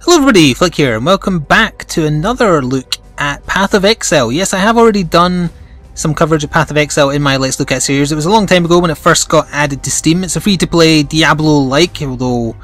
Hello everybody, Flik here, and welcome back to another look at Path of Exile. Yes, I have already done some coverage of Path of Exile in my Let's Look At series. It was a long time ago when it first got added to Steam. It's a free-to-play Diablo-like, although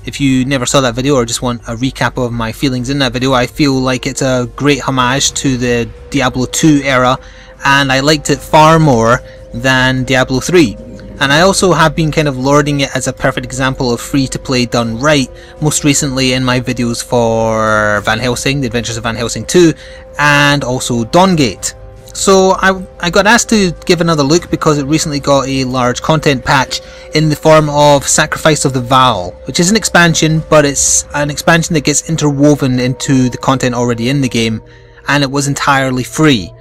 if you never saw that video or just want a recap of my feelings in that video, I feel like it's a great homage to the Diablo 2 era, and I liked it far more than Diablo 3. And I also have been kind of lording it as a perfect example of free-to-play done right, most recently in my videos for Van Helsing, The Adventures of Van Helsing 2, and also Dawngate. So I got asked to give another look because it recently got a large content patch in the form of Sacrifice of the Vaal, which is an expansion, but it's an expansion that gets interwoven into the content already in the game, and it was entirely free.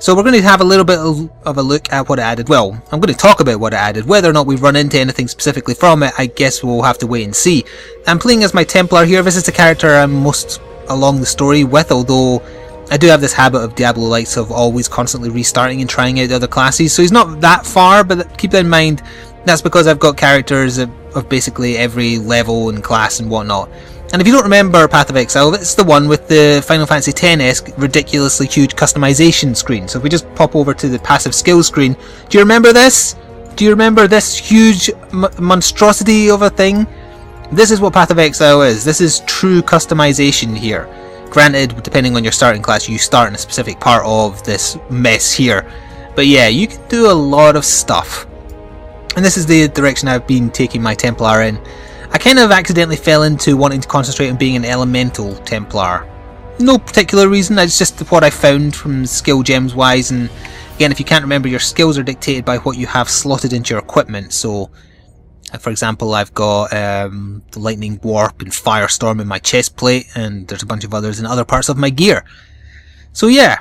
So we're going to have a little bit of a look at what it added. Well, I'm going to talk about what it added. Whether or not we run into anything specifically from it, I guess we'll have to wait and see. I'm playing as my Templar here. This is the character I'm most along the story with, although I do have this habit of Diablo-likes of always constantly restarting and trying out the other classes. So he's not that far, but keep that in mind. That's because I've got characters of basically every level and class and whatnot. And if you don't remember Path of Exile, it's the one with the Final Fantasy X-esque ridiculously huge customization screen. So if we just pop over to the passive skills screen, do you remember this? Do you remember this huge monstrosity of a thing? This is what Path of Exile is. This is true customization here. Granted, depending on your starting class, you start in a specific part of this mess here. But yeah, you can do a lot of stuff. And this is the direction I've been taking my Templar in. I kind of accidentally fell into wanting to concentrate on being an elemental Templar. No particular reason, it's just what I found from skill gems wise, and again, if you can't remember, your skills are dictated by what you have slotted into your equipment. So for example, I've got the Lightning Warp and Firestorm in my chest plate, and there's a bunch of others in other parts of my gear. So yeah,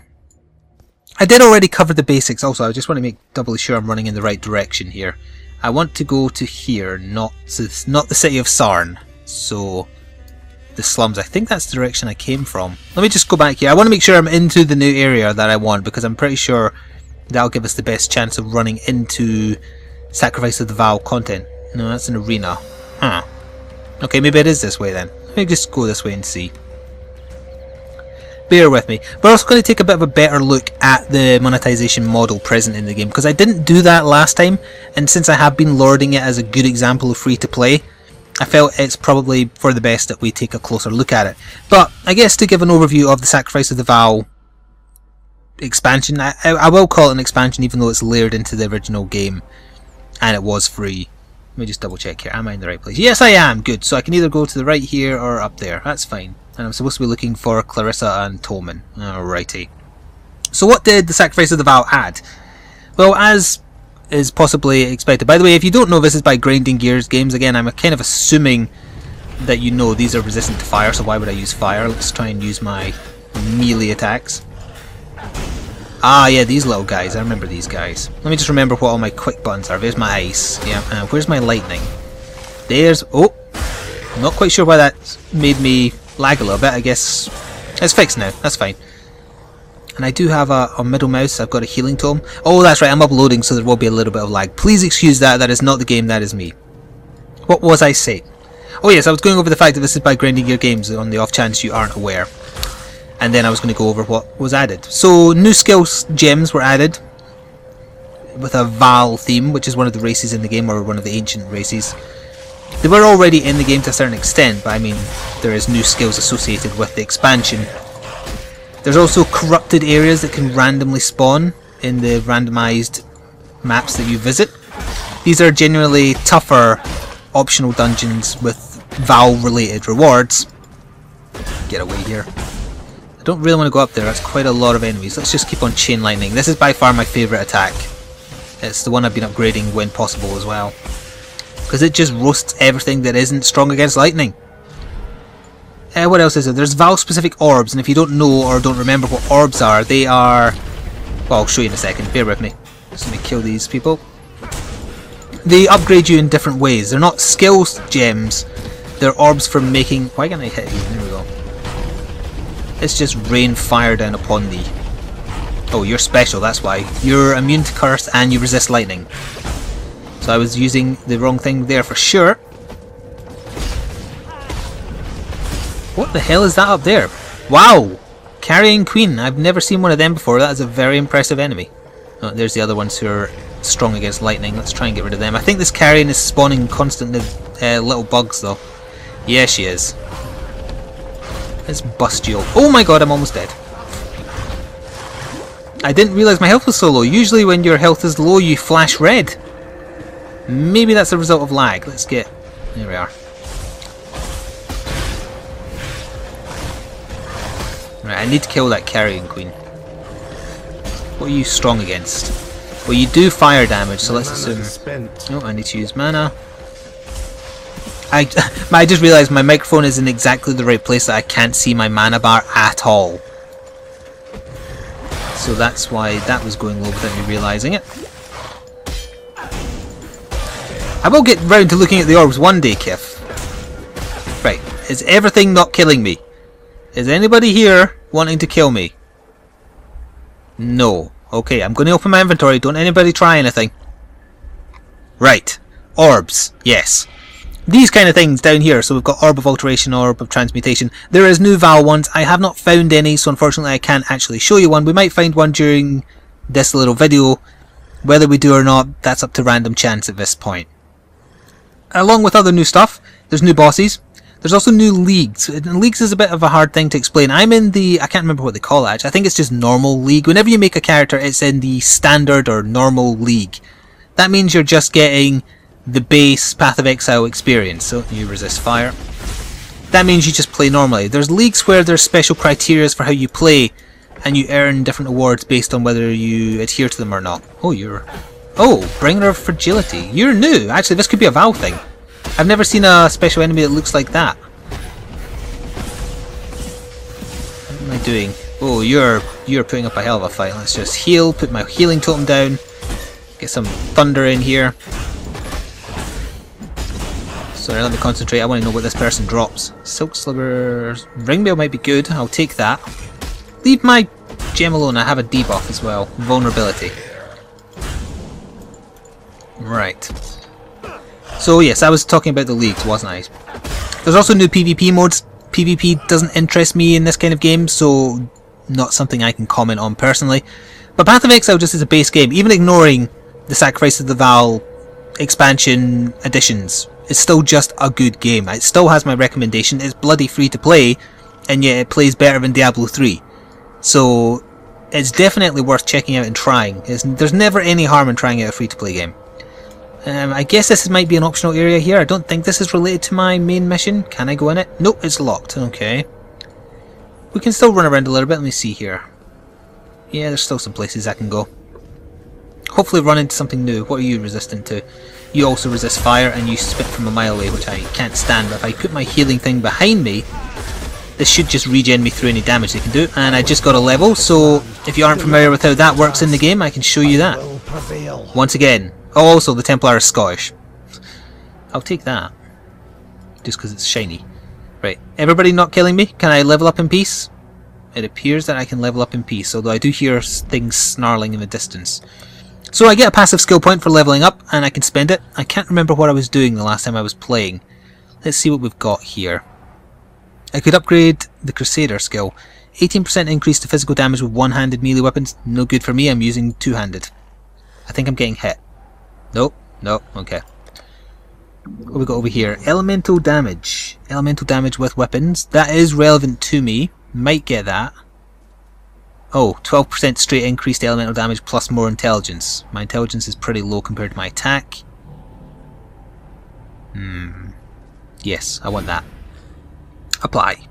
I did already cover the basics. Also, I just want to make doubly sure I'm running in the right direction here. I want to go to here, not the city of Sarn. So the slums, I think that's the direction I came from. Let me just go back here. I want to make sure I'm into the new area that I want, because I'm pretty sure that'll give us the best chance of running into Sacrifice of the Vaal content. No, that's an arena. Huh. Okay, maybe it is this way then. Let me just go this way and see. Bear with me. We're also going to take a bit of a better look at the monetization model present in the game, because I didn't do that last time, and since I have been lording it as a good example of free to play, I felt it's probably for the best that we take a closer look at it. But I guess to give an overview of the Sacrifice of the Vaal expansion, I will call it an expansion even though it's layered into the original game and it was free. Let me just double check here. Am I in the right place? Yes, I am. Good. So I can either go to the right here or up there. That's fine. And I'm supposed to be looking for Clarissa and Tolman. Alrighty. So what did the Sacrifice of the Vaal add? Well, as is possibly expected. By the way, if you don't know, this is by Grinding Gears Games. Again, I'm kind of assuming that you know these are resistant to fire, so why would I use fire? Let's try and use my melee attacks. Ah, yeah, these little guys. I remember these guys. Let me just remember what all my quick buttons are. There's my ice. Yeah, where's my lightning? There's... Oh! I'm not quite sure why that made me lag a little bit. I guess it's fixed now. That's fine. And I do have a middle mouse. I've got a healing tome. Oh, that's right. I'm uploading, so there will be a little bit of lag. Please excuse that. That is not the game. That is me. What was I saying? Oh, yes. I was going over the fact that this is by Grinding Gear Games on the off chance you aren't aware. And then I was going to go over what was added. So new skills gems were added with a Vaal theme, which is one of the races in the game, or one of the ancient races. They were already in the game to a certain extent, but I mean, there is new skills associated with the expansion. There's also corrupted areas that can randomly spawn in the randomized maps that you visit. These are generally tougher optional dungeons with Vaal related rewards. Get away here. I don't really want to go up there, that's quite a lot of enemies. Let's just keep on chain lightning. This is by far my favourite attack. It's the one I've been upgrading when possible as well, because it just roasts everything that isn't strong against lightning. What else is there? There's Vaal specific orbs, and if you don't know or don't remember what orbs are, they are... Well, I'll show you in a second, bear with me. Just let me kill these people. They upgrade you in different ways. They're not skills gems, they're orbs for making... Why can't I hit you? There we go. It's just rain fire down upon thee. Oh, you're special, that's why. You're immune to curse and you resist lightning. So I was using the wrong thing there for sure. What the hell is that up there? Wow! Carrying Queen. I've never seen one of them before. That is a very impressive enemy. Oh, there's the other ones who are strong against lightning. Let's try and get rid of them. I think this carrion is spawning constantly little bugs though. Yeah, she is. Let's bust you. Oh my god, I'm almost dead. I didn't realise my health was so low. Usually when your health is low you flash red. Maybe that's a result of lag. Let's get... There we are. Right, I need to kill that carrion queen. What are you strong against? Well, you do fire damage, so let's assume... Oh, I need to use mana. I just realised my microphone is in exactly the right place that I can't see my mana bar at all. So that's why that was going low without me realising it. I will get round to looking at the orbs one day, Kif. Right, is everything not killing me? Is anybody here wanting to kill me? No. Okay, I'm going to open my inventory. Don't anybody try anything. Right. Orbs. Yes. These kind of things down here. So we've got Orb of Alteration, Orb of Transmutation. There is new Vaal ones. I have not found any, so unfortunately I can't actually show you one. We might find one during this little video. Whether we do or not, that's up to random chance at this point. Along with other new stuff, there's new bosses. There's also new leagues. And leagues is a bit of a hard thing to explain. I'm in the... I can't remember what they call it actually. I think it's just normal league. Whenever you make a character, it's in the standard or normal league. That means you're just getting the base Path of Exile experience. So you resist fire. That means you just play normally. There's leagues where there's special criteria for how you play. And you earn different awards based on whether you adhere to them or not. Oh, you're... Oh, Bringer of Fragility. You're new. Actually, this could be a Vaal thing. I've never seen a special enemy that looks like that. What am I doing? Oh, you're putting up a hell of a fight. Let's just heal, put my healing totem down, get some thunder in here. Sorry, let me concentrate. I want to know what this person drops. Silk Slivers. Ringmail might be good. I'll take that. Leave my gem alone. I have a debuff as well. Vulnerability. Right. So yes, I was talking about the leagues, wasn't I? There's also new PvP modes. PvP doesn't interest me in this kind of game, so not something I can comment on personally. But Path of Exile just is a base game, even ignoring the Sacrifice of the Vaal expansion additions. It's still just a good game. It still has my recommendation. It's bloody free to play, and yet it plays better than Diablo 3. So it's definitely worth checking out and trying. There's never any harm in trying out a free to play game. I guess this might be an optional area here. I don't think this is related to my main mission. Can I go in it? Nope, it's locked. Okay. We can still run around a little bit. Let me see here. Yeah, there's still some places I can go. Hopefully run into something new. What are you resistant to? You also resist fire and you spit from a mile away, which I can't stand. But if I put my healing thing behind me, this should just regen me through any damage they can do. And I just got a level, so if you aren't familiar with how that works in the game, I can show you that. Once again. Oh, also, the Templar is Scottish. I'll take that. Just because it's shiny. Right. Everybody not killing me? Can I level up in peace? It appears that I can level up in peace, although I do hear things snarling in the distance. So I get a passive skill point for leveling up, and I can spend it. I can't remember what I was doing the last time I was playing. Let's see what we've got here. I could upgrade the Crusader skill. 18% increase to physical damage with one-handed melee weapons. No good for me, I'm using two-handed. I think I'm getting hit. Nope, nope, okay. What we got over here? Elemental damage. Elemental damage with weapons. That is relevant to me. Might get that. Oh, 12% straight increased elemental damage plus more intelligence. My intelligence is pretty low compared to my attack. Yes, I want that. Apply.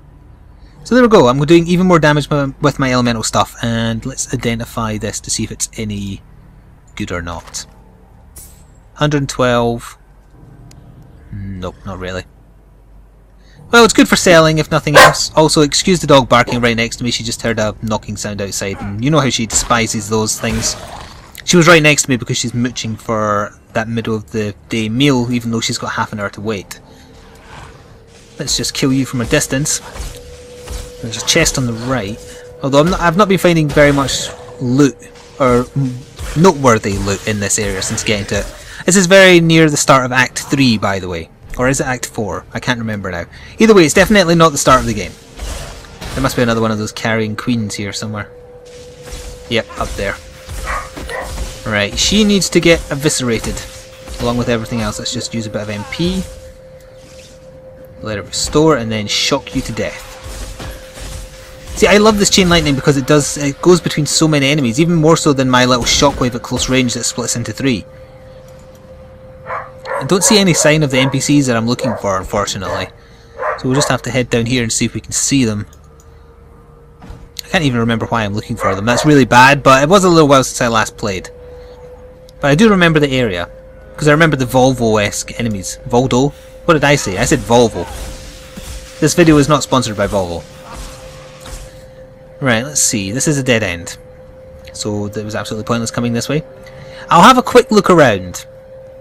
So there we go. I'm doing even more damage with my elemental stuff. And let's identify this to see if it's any good or not. 112. Nope, not really. Well, it's good for selling, if nothing else. Also, excuse the dog barking right next to me. She just heard a knocking sound outside, and you know how she despises those things. She was right next to me because she's mooching for that middle of the day meal, even though she's got half an hour to wait. Let's just kill you from a distance. There's a chest on the right. Although I've not been finding very much loot, or noteworthy loot in this area since getting to it. This is very near the start of Act 3, by the way. Or is it Act 4? I can't remember now. Either way, it's definitely not the start of the game. There must be another one of those carrying queens here somewhere. Yep, up there. Right, she needs to get eviscerated. Along with everything else. Let's just use a bit of MP. Let it restore and then shock you to death. See, I love this chain lightning because it goes between so many enemies, even more so than my little shockwave at close range that splits into 3. I don't see any sign of the NPCs that I'm looking for, unfortunately. So we'll just have to head down here and see if we can see them. I can't even remember why I'm looking for them. That's really bad, but it was a little while since I last played. But I do remember the area, because I remember the Volvo-esque enemies. Voldo? What did I say? I said Volvo. This video is not sponsored by Volvo. Right, let's see. This is a dead end. So it was absolutely pointless coming this way. I'll have a quick look around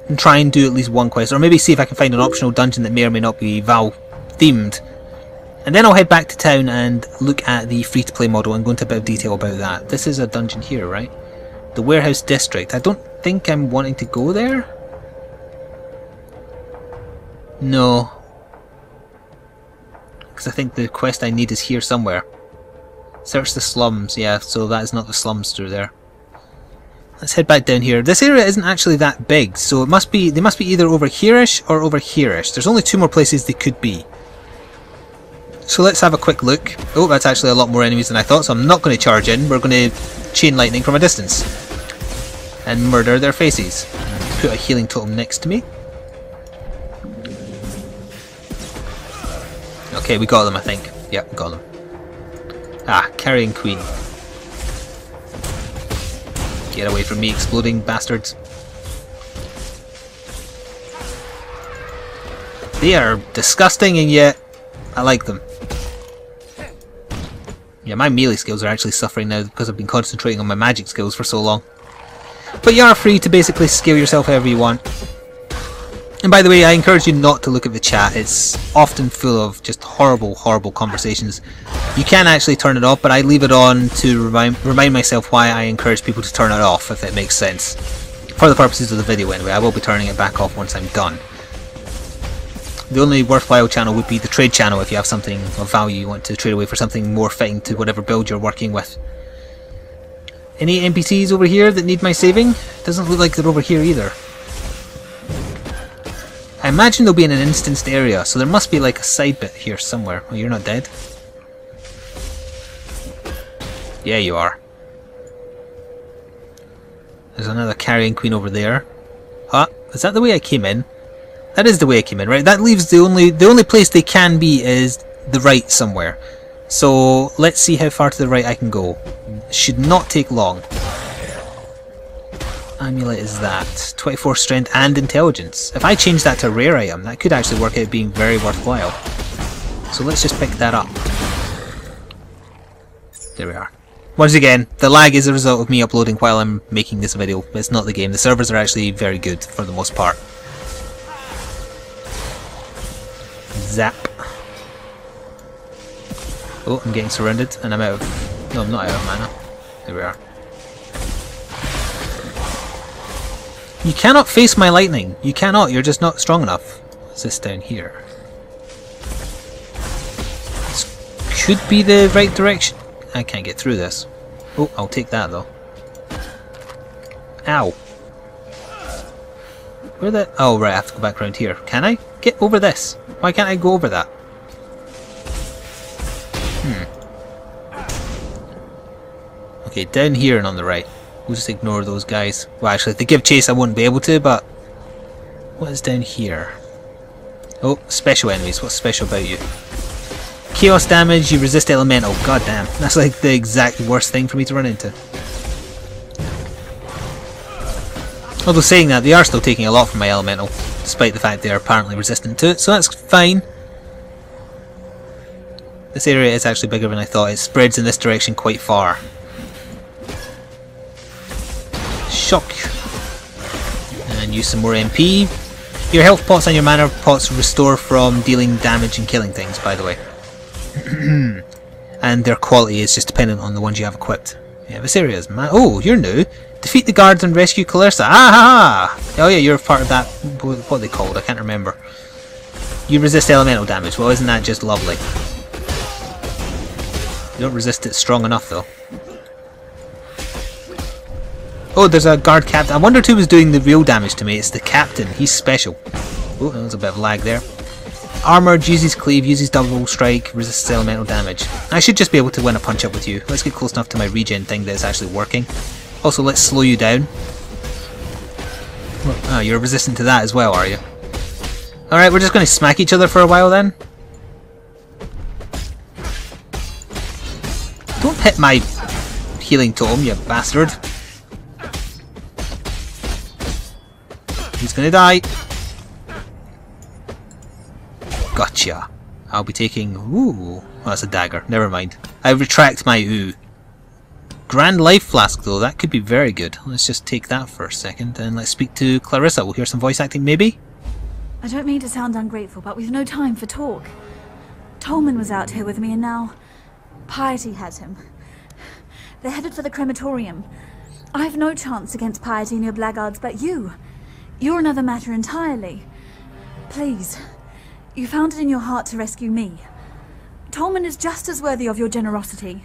and try and do at least one quest, or maybe see if I can find an optional dungeon that may or may not be Vaal themed. And then I'll head back to town and look at the free-to-play model and go into a bit of detail about that. This is a dungeon here, right? The Warehouse District. I don't think I'm wanting to go there. No. Because I think the quest I need is here somewhere. Search the slums, yeah, so that is not the slums through there. Let's head back down here. This area isn't actually that big, so they must be either over here-ish or over here-ish. There's only 2 more places they could be. So let's have a quick look. Oh, that's actually a lot more enemies than I thought, so I'm not going to charge in. We're going to chain lightning from a distance. And murder their faces. Put a healing totem next to me. Okay, we got them, I think. Yep, we got them. Ah, carrying queen. Get away from me, exploding bastards. They are disgusting, and yet I like them. Yeah, my melee skills are actually suffering now because I've been concentrating on my magic skills for so long. But you are free to basically scale yourself however you want. And by the way, I encourage you not to look at the chat. It's often full of just horrible, horrible conversations. You can actually turn it off, but I leave it on to remind myself why I encourage people to turn it off, if it makes sense. For the purposes of the video anyway. I will be turning it back off once I'm done. The only worthwhile channel would be the trade channel if you have something of value you want to trade away for something more fitting to whatever build you're working with. Any NPCs over here that need my saving? Doesn't look like they're over here either. I imagine they'll be in an instanced area, so there must be like a side bit here somewhere. Oh, you're not dead? Yeah, you are. There's another carrying queen over there. Huh? Is that the way I came in? That is the way I came in, right? That leaves the only place they can be is the right somewhere. So let's see how far to the right I can go. Should not take long. Amulet is that. 24 strength and intelligence. If I change that to a rare item, that could actually work out being very worthwhile. So let's just pick that up. There we are. Once again, the lag is a result of me uploading while I'm making this video. It's not the game. The servers are actually very good for the most part. Zap. Oh, I'm getting surrounded and I'm out of... No, I'm not out of mana. There we are. You cannot face my lightning. You cannot. You're just not strong enough. What's this down here? This could be the right direction. I can't get through this. Oh, I'll take that though. Ow. Where the... Oh, right, I have to go back around here. Can I? Get over this. Why can't I go over that? Okay, down here and on the right. We'll just ignore those guys. Well, actually, if they give chase, I wouldn't be able to, but... What is down here? Oh, special enemies. What's special about you? Chaos damage, you resist elemental. God damn. That's like the exact worst thing for me to run into. Although saying that, they are still taking a lot from my elemental, despite the fact they are apparently resistant to it, so that's fine. This area is actually bigger than I thought. It spreads in this direction quite far. Shock. And use some more MP. Your health pots and your mana pots restore from dealing damage and killing things, by the way. And their quality is just dependent on the ones you have equipped. Yeah, this area is mad. Oh, you're new. Defeat the guards and rescue Calersa. Ah ha ha! Oh yeah, you're part of that. What are they called? I can't remember. You resist elemental damage. Well, isn't that just lovely? You don't resist it strong enough though. Oh, there's a guard captain. I wondered who was doing the real damage to me. It's the captain. He's special. Oh, there was a bit of lag there. Armoured, uses cleave, uses double strike, resists elemental damage. I should just be able to win a punch up with you. Let's get close enough to my regen thing that it's actually working. Also, let's slow you down. Oh, you're resistant to that as well, are you? Alright, we're just going to smack each other for a while then. Don't hit my healing totem, you bastard. He's gonna die. Gotcha. I'll be taking... Ooh. Oh, that's a dagger. Never mind. I retract my ooh. Grand life flask though. That could be very good. Let's just take that for a second and let's speak to Clarissa. We'll hear some voice acting maybe? I don't mean to sound ungrateful, but we've no time for talk. Tolman was out here with me and now... Piety has him. They're headed for the crematorium. I've no chance against Piety and your blackguards, but you... You're another matter entirely. Please, you found it in your heart to rescue me. Tolman is just as worthy of your generosity.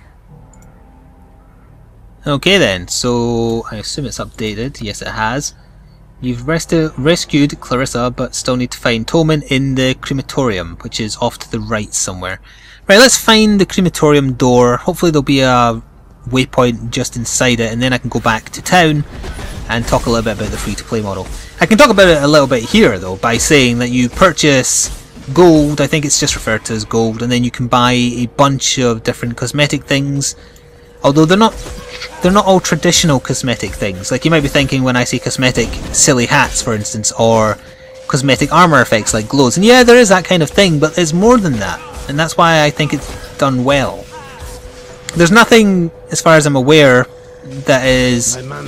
Okay then, so I assume it's updated. Yes, it has. You've rescued Clarissa, but still need to find Tolman in the crematorium, which is off to the right somewhere. Right, let's find the crematorium door. Hopefully there'll be a waypoint just inside it, and then I can go back to town and talk a little bit about the free-to-play model. I can talk about it a little bit here though by saying that you purchase gold, I think it's just referred to as gold, and then you can buy a bunch of different cosmetic things, although they're not all traditional cosmetic things. Like you might be thinking when I say cosmetic, silly hats for instance, or cosmetic armor effects like glows, and yeah, there is that kind of thing, but it's more than that, and that's why I think it's done well. There's nothing, as far as I'm aware, that is... my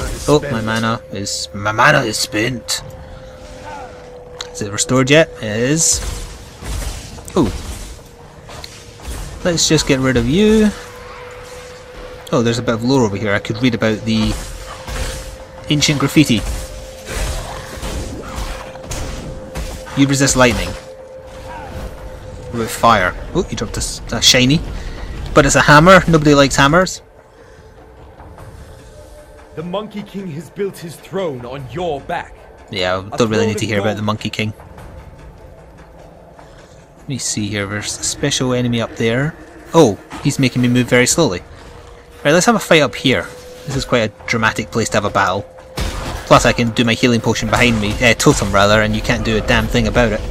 mana is spent. Is it restored yet? It is. Oh. Let's just get rid of you. Oh, there's a bit of lore over here. I could read about the ancient graffiti. You resist lightning. With fire. Oh, you dropped a shiny. But it's a hammer. Nobody likes hammers. The Monkey King has built his throne on your back. Yeah, I don't really need to hear about the Monkey King. Let me see here, there's a special enemy up there. Oh, he's making me move very slowly. Right, let's have a fight up here. This is quite a dramatic place to have a battle. Plus I can do my healing potion behind me, totem rather, and you can't do a damn thing about it.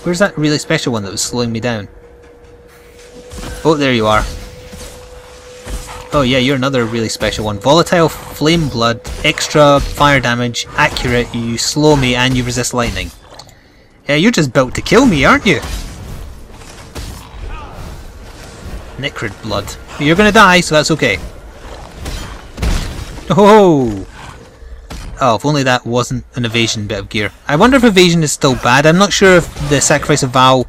Where's that really special one that was slowing me down? Oh, there you are. Oh yeah, you're another really special one. Volatile Flame Blood, extra fire damage, accurate, you slow me and you resist lightning. Yeah, you're just built to kill me, aren't you? Necrid Blood. You're gonna die, so that's okay. Oh! Oh, if only that wasn't an evasion bit of gear. I wonder if evasion is still bad. I'm not sure if the Sacrifice of Vaal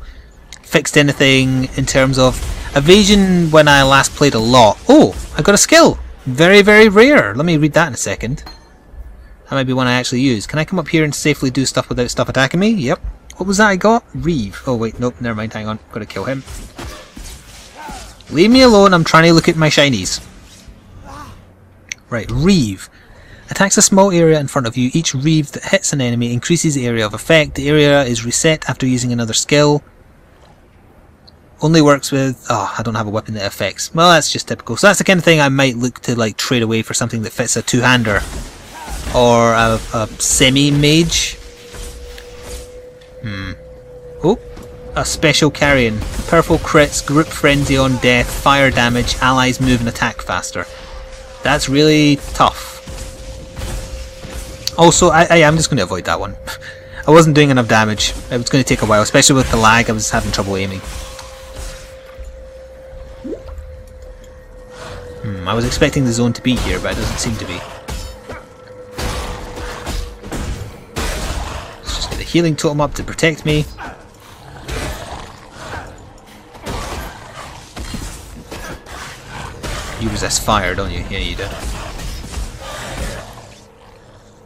fixed anything in terms of evasion when I last played a lot. Oh, I got a skill! Very, very rare. Let me read that in a second. That might be one I actually use. Can I come up here and safely do stuff without stuff attacking me? Yep. What was that I got? Reeve. Oh wait, nope, never mind, hang on. Gotta kill him. Leave me alone, I'm trying to look at my shinies. Right, Reeve. Attacks a small area in front of you. Each Reeve that hits an enemy increases the area of effect. The area is reset after using another skill. Only works with... Oh, I don't have a weapon that affects. Well, that's just typical. So that's the kind of thing I might look to like trade away for something that fits a two-hander. Or a semi-mage. Oh, a special carrion. Purple crits, group frenzy on death, fire damage, allies move and attack faster. That's really tough. Also, I am just going to avoid that one. I wasn't doing enough damage. It was going to take a while, especially with the lag. I was having trouble aiming. I was expecting the zone to be here, but it doesn't seem to be. Let's just get the healing totem up to protect me. You resist fire, don't you? Yeah, you do.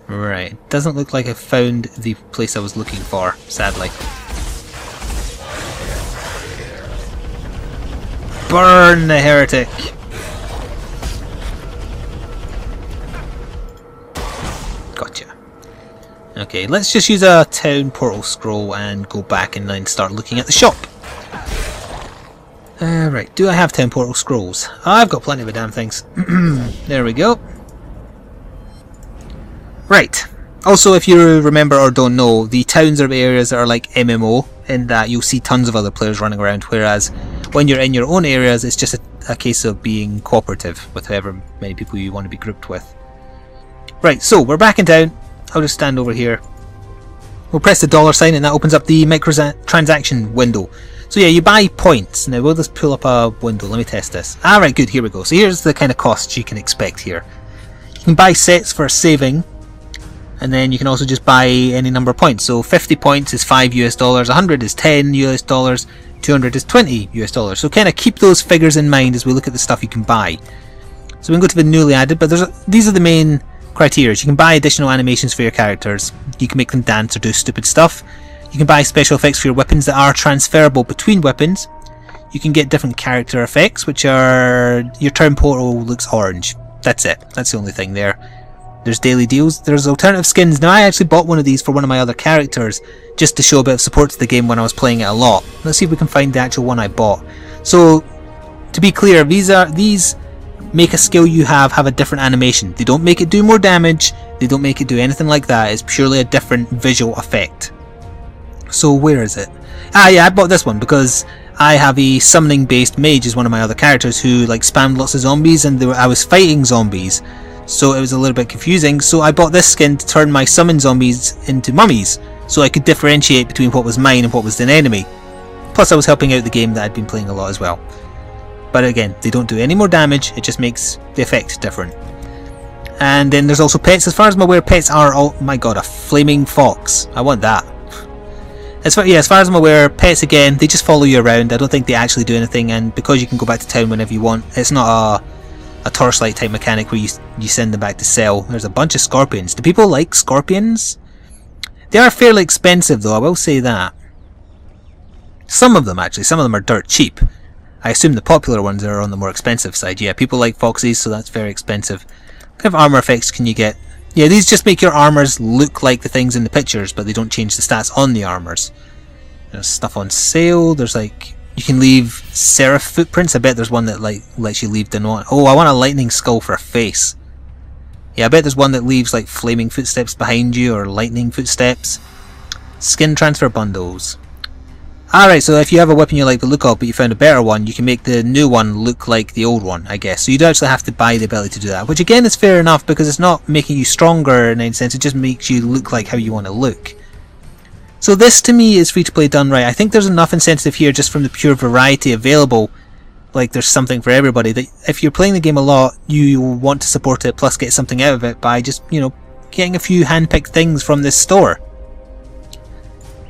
Right. Doesn't look like I found the place I was looking for, sadly. Burn the heretic! Gotcha. Okay, let's just use a town portal scroll and go back and then start looking at the shop. Right, do I have town portal scrolls? I've got plenty of the damn things. There we go. Right. Also, if you remember or don't know, the towns are areas that are like MMO, in that you'll see tons of other players running around, whereas when you're in your own areas, it's just a case of being cooperative with however many people you want to be grouped with. Right, so we're back in town. I'll just stand over here. We'll press the $sign and that opens up the microtransaction window. So yeah, you buy points. Now we'll just pull up a window. Let me test this. Alright, good, here we go. So here's the kind of costs you can expect here. You can buy sets for saving, and then you can also just buy any number of points. So 50 points is $5 US, 100 is $10 US, 200 is $20 US. So kind of keep those figures in mind as we look at the stuff you can buy. So we can go to the newly added, but these are the main criteria. You can buy additional animations for your characters. You can make them dance or do stupid stuff. You can buy special effects for your weapons that are transferable between weapons. You can get different character effects, which are your turn portal looks orange. That's it. That's the only thing there. There's daily deals. There's alternative skins. Now I actually bought one of these for one of my other characters just to show a bit of support to the game when I was playing it a lot. Let's see if we can find the actual one I bought. So to be clear, these make a skill you have a different animation. They don't make it do more damage. They don't make it do anything like that. It's purely a different visual effect. So where is it? Ah yeah, I bought this one because I have a summoning based mage as one of my other characters who like spammed lots of zombies, and I was fighting zombies, so it was a little bit confusing. So I bought this skin to turn my summon zombies into mummies, so I could differentiate between what was mine and what was an enemy. Plus I was helping out the game that I'd been playing a lot as well. But again, they don't do any more damage, it just makes the effect different. And then there's also pets. As far as I'm aware, pets are, oh my god, a flaming fox. I want that. As far as I'm aware, pets again, they just follow you around. I don't think they actually do anything, and because you can go back to town whenever you want, it's not a torchlight type mechanic where you send them back to sell. There's a bunch of scorpions. Do people like scorpions? They are fairly expensive though, I will say that. Some of them actually, some of them are dirt cheap. I assume the popular ones are on the more expensive side. Yeah, people like foxes, so that's very expensive. What kind of armor effects can you get? Yeah, these just make your armors look like the things in the pictures, but they don't change the stats on the armors. There's stuff on sale. There's like, you can leave seraph footprints. I bet there's one that like lets you leave the note. Oh, I want a lightning skull for a face. Yeah, I bet there's one that leaves like flaming footsteps behind you or lightning footsteps. Skin transfer bundles. Alright, so if you have a weapon you like the look of but you found a better one, you can make the new one look like the old one, I guess. So you do actually have to buy the ability to do that, which again is fair enough because it's not making you stronger in any sense, it just makes you look like how you want to look. So this to me is free to play done right. I think there's enough incentive here just from the pure variety available, like there's something for everybody, that if you're playing the game a lot, you want to support it plus get something out of it by just, you know, getting a few hand-picked things from this store.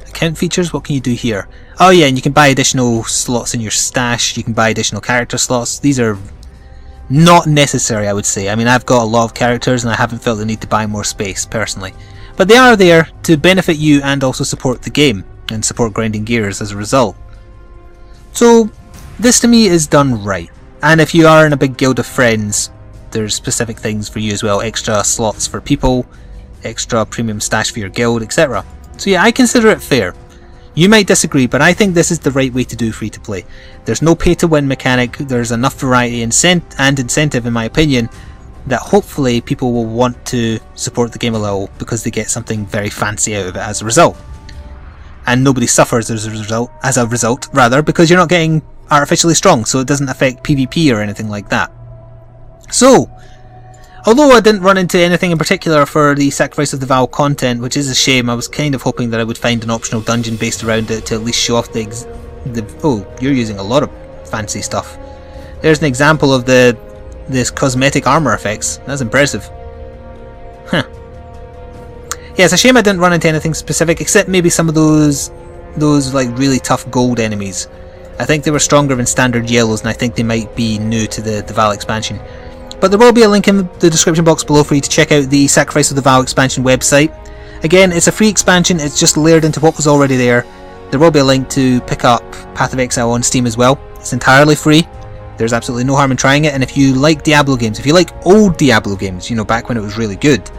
Account features, what can you do here? Oh yeah, and you can buy additional slots in your stash, you can buy additional character slots. These are not necessary, I would say. I mean, I've got a lot of characters and I haven't felt the need to buy more space, personally. But they are there to benefit you and also support the game, and support grinding gears as a result. So, this to me is done right. And if you are in a big guild of friends, there's specific things for you as well. Extra slots for people, extra premium stash for your guild, etc. So yeah, I consider it fair. You might disagree, but I think this is the right way to do free to play. There's no pay to win mechanic, there's enough variety and incentive in my opinion that hopefully people will want to support the game a little because they get something very fancy out of it as a result. And nobody suffers as a result, because you're not getting artificially strong, so it doesn't affect PvP or anything like that. So, although I didn't run into anything in particular for the Sacrifice of the Vaal content, which is a shame, I was kind of hoping that I would find an optional dungeon based around it to at least show off the oh, you're using a lot of fancy stuff. There's an example of this cosmetic armor effects. That's impressive. Huh. Yeah, it's a shame I didn't run into anything specific, except maybe some of those like really tough gold enemies. I think they were stronger than standard yellows, and I think they might be new to the Vaal expansion. But there will be a link in the description box below for you to check out the Sacrifice of the Vaal expansion website. Again, it's a free expansion, it's just layered into what was already there. There will be a link to pick up Path of Exile on Steam as well. It's entirely free. There's absolutely no harm in trying it, and if you like Diablo games, if you like old Diablo games, you know, back when it was really good,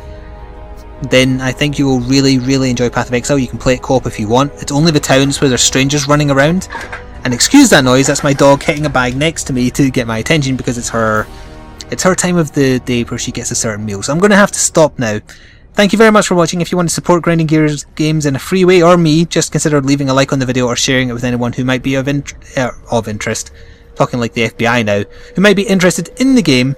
then I think you will really, really enjoy Path of Exile. You can play it co-op if you want. It's only the towns where there's strangers running around. And excuse that noise, that's my dog hitting a bag next to me to get my attention because it's her time of the day where she gets a certain meal. So I'm going to have to stop now. Thank you very much for watching. If you want to support Grinding Gears games in a free way, or me, just consider leaving a like on the video or sharing it with anyone who might be of interest. Talking like the FBI now. Who might be interested in the game.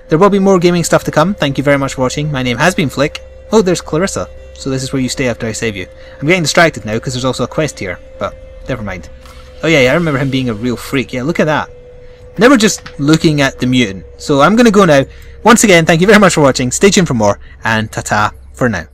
There will be more gaming stuff to come. Thank you very much for watching. My name has been Flik. Oh, there's Clarissa. So this is where you stay after I save you. I'm getting distracted now because there's also a quest here, but never mind. Oh yeah, I remember him being a real freak. Yeah, look at that. Never just looking at the mutant. So I'm going to go now. Once again, thank you very much for watching. Stay tuned for more, and ta-ta for now.